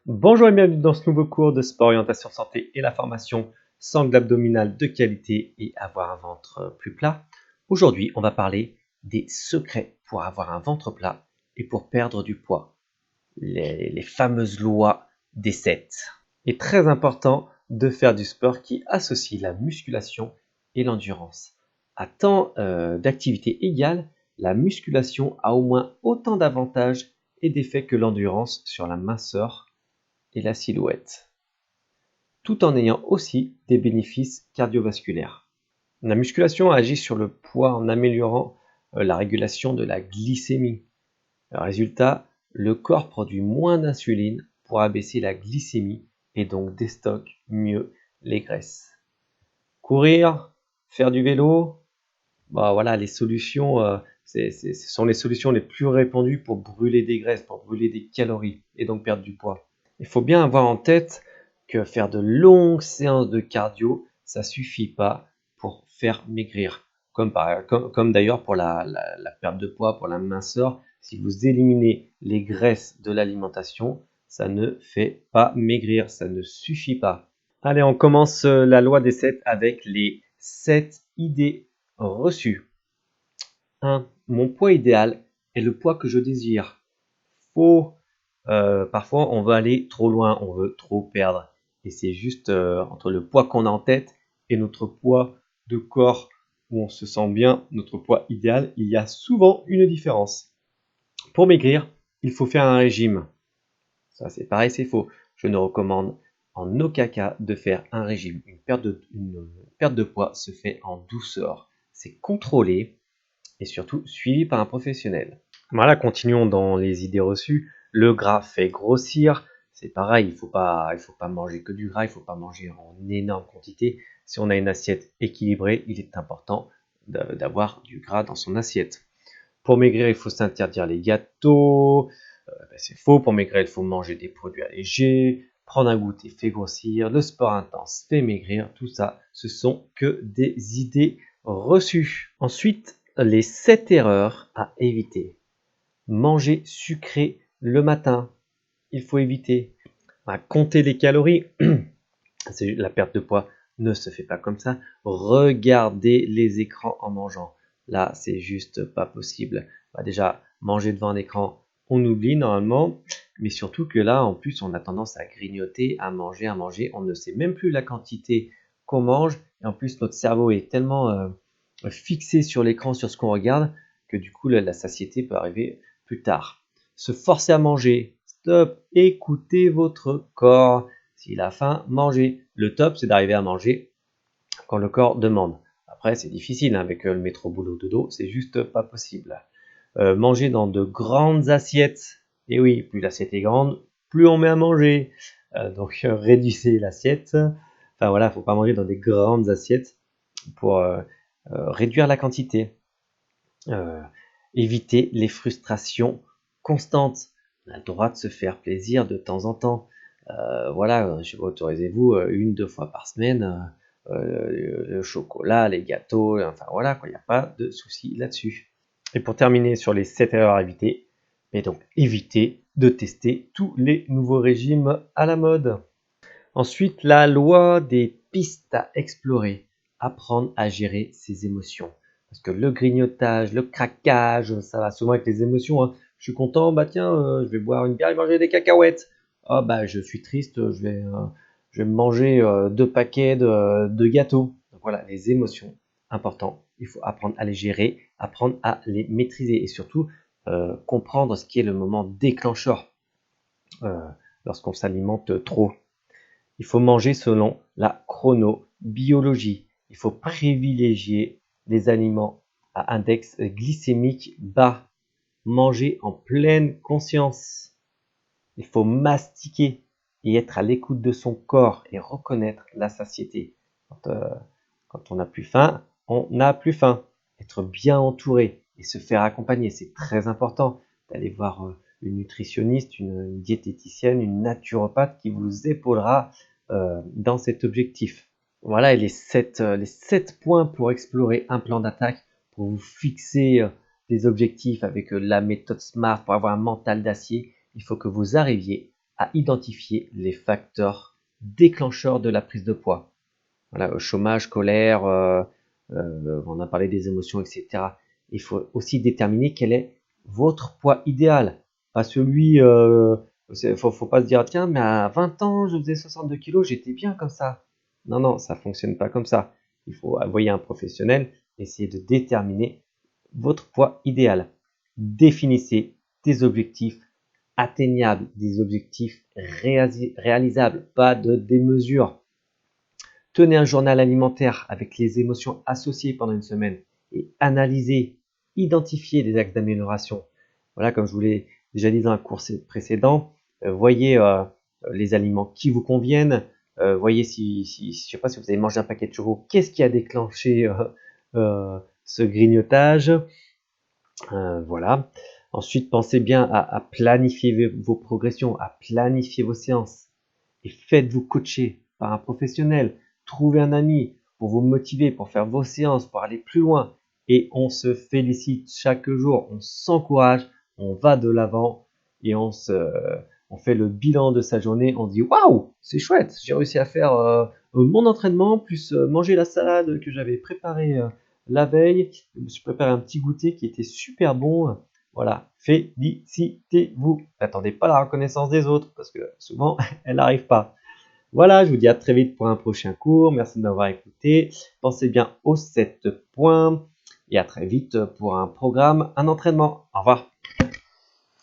Bonjour et bienvenue dans ce nouveau cours de sport orientation santé et la formation sangle abdominale de qualité et avoir un ventre plus plat. Aujourd'hui, on va parler des secrets pour avoir un ventre plat et pour perdre du poids. Les fameuses lois des 7. Il est très important de faire du sport qui associe la musculation et l'endurance. À temps d'activité égale, la musculation a au moins autant d'avantages et d'effets que l'endurance sur la minceur et la silhouette, tout en ayant aussi des bénéfices cardiovasculaires. La musculation agit sur le poids en améliorant la régulation de la glycémie. Résultat, le corps produit moins d'insuline pour abaisser la glycémie et donc déstocke mieux les graisses. Courir, faire du vélo, voilà, les solutions, ce sont les solutions les plus répandues pour brûler des graisses, pour brûler des calories et donc perdre du poids. Il faut bien avoir en tête que faire de longues séances de cardio, ça suffit pas pour faire maigrir. Comme d'ailleurs pour la perte de poids, pour la minceur, si vous éliminez les graisses de l'alimentation, ça ne fait pas maigrir, ça ne suffit pas. Allez, on commence la loi des 7 avec les 7 idées reçues. 1. Mon poids idéal est le poids que je désire. Faux. Parfois, on veut aller trop loin, on veut trop perdre. Et c'est juste entre le poids qu'on a en tête et notre poids de corps où on se sent bien, notre poids idéal, il y a souvent une différence. Pour maigrir, il faut faire un régime. Ça, c'est pareil, c'est faux. Je ne recommande en aucun cas de faire un régime. Une perte de poids se fait en douceur. C'est contrôlé et surtout suivi par un professionnel. Voilà, continuons dans les idées reçues. Le gras fait grossir. C'est pareil, il faut pas manger que du gras, il ne faut pas manger en énorme quantité. Si on a une assiette équilibrée, il est important d'avoir du gras dans son assiette. Pour maigrir, il faut s'interdire les gâteaux. C'est faux, pour maigrir, il faut manger des produits allégés. Prendre un goûter fait grossir. Le sport intense fait maigrir. Tout ça, ce sont que des idées reçues. Ensuite, les 7 erreurs à éviter. Manger sucré le matin, il faut éviter. Compter les calories, la perte de poids ne se fait pas comme ça. Regardez les écrans en mangeant. Là, c'est juste pas possible. Déjà, manger devant un écran, on oublie normalement. Mais surtout que là, en plus, on a tendance à grignoter, à manger. On ne sait même plus la quantité qu'on mange. Et en plus, notre cerveau est tellement fixé sur l'écran, sur ce qu'on regarde, que du coup, la satiété peut arriver plus tard. Se forcer à manger. Stop. Écoutez votre corps. S'il a faim, mangez. Le top, c'est d'arriver à manger quand le corps demande. Après, c'est difficile avec le métro boulot dodo, c'est juste pas possible. Manger dans de grandes assiettes. Et oui, plus l'assiette est grande, plus on met à manger. Donc réduisez l'assiette. Enfin voilà, il ne faut pas manger dans des grandes assiettes pour réduire la quantité. Éviter les frustrations constantes. On a le droit de se faire plaisir de temps en temps. Voilà, autorisez-vous 1-2 fois par semaine le chocolat, les gâteaux, enfin voilà, il n'y a pas de souci là-dessus. Et pour terminer sur les 7 erreurs à éviter, et donc évitez de tester tous les nouveaux régimes à la mode. Ensuite, la loi des pistes à explorer. Apprendre à gérer ses émotions. Parce que le grignotage, le craquage, ça va souvent avec les émotions. Hein. Je suis content, je vais boire une bière et manger des cacahuètes. Je suis triste, je vais manger 2 paquets de gâteaux. Donc voilà, les émotions, important. Il faut apprendre à les gérer, apprendre à les maîtriser et surtout comprendre ce qui est le moment déclencheur lorsqu'on s'alimente trop. Il faut manger selon la chronobiologie. Il faut privilégier les aliments à index glycémique bas. Manger en pleine conscience. Il faut mastiquer et être à l'écoute de son corps et reconnaître la satiété. Quand on n'a plus faim, on n'a plus faim. Être bien entouré et se faire accompagner, c'est très important d'aller voir une nutritionniste, une diététicienne, une naturopathe qui vous épaulera dans cet objectif. Voilà, et les 7 points pour explorer un plan d'attaque, pour vous fixer des objectifs avec la méthode SMART, pour avoir un mental d'acier. Il faut que vous arriviez à identifier les facteurs déclencheurs de la prise de poids. Voilà, chômage, colère, on a parlé des émotions, etc. Il faut aussi déterminer quel est votre poids idéal. Pas celui, faut pas se dire, tiens, mais à 20 ans, je faisais 62 kilos, j'étais bien comme ça. Non, non, ça fonctionne pas comme ça. Il faut envoyer un professionnel, essayer de déterminer votre poids idéal. Définissez des objectifs atteignables, des objectifs réalisables, pas de démesure. Tenez un journal alimentaire avec les émotions associées pendant une semaine et analysez, identifiez les axes d'amélioration. Voilà, comme je vous l'ai déjà dit dans un cours précédent, voyez les aliments qui vous conviennent, voyez si je sais pas si vous avez mangé un paquet de churros, qu'est-ce qui a déclenché ce grignotage, voilà. Ensuite, pensez bien à planifier vos progressions, à planifier vos séances et faites-vous coacher par un professionnel. Trouvez un ami pour vous motiver, pour faire vos séances, pour aller plus loin. Et on se félicite chaque jour, on s'encourage, on va de l'avant et on fait le bilan de sa journée. On dit waouh, c'est chouette, j'ai réussi à faire mon entraînement plus manger la salade que j'avais préparée la veille. Je me suis préparé un petit goûter qui était super bon. Voilà, félicitez-vous. N'attendez pas la reconnaissance des autres parce que souvent elle n'arrive pas. Voilà, je vous dis à très vite pour un prochain cours. Merci de m'avoir écouté. Pensez bien aux 7 points et à très vite pour un programme, un entraînement. Au revoir.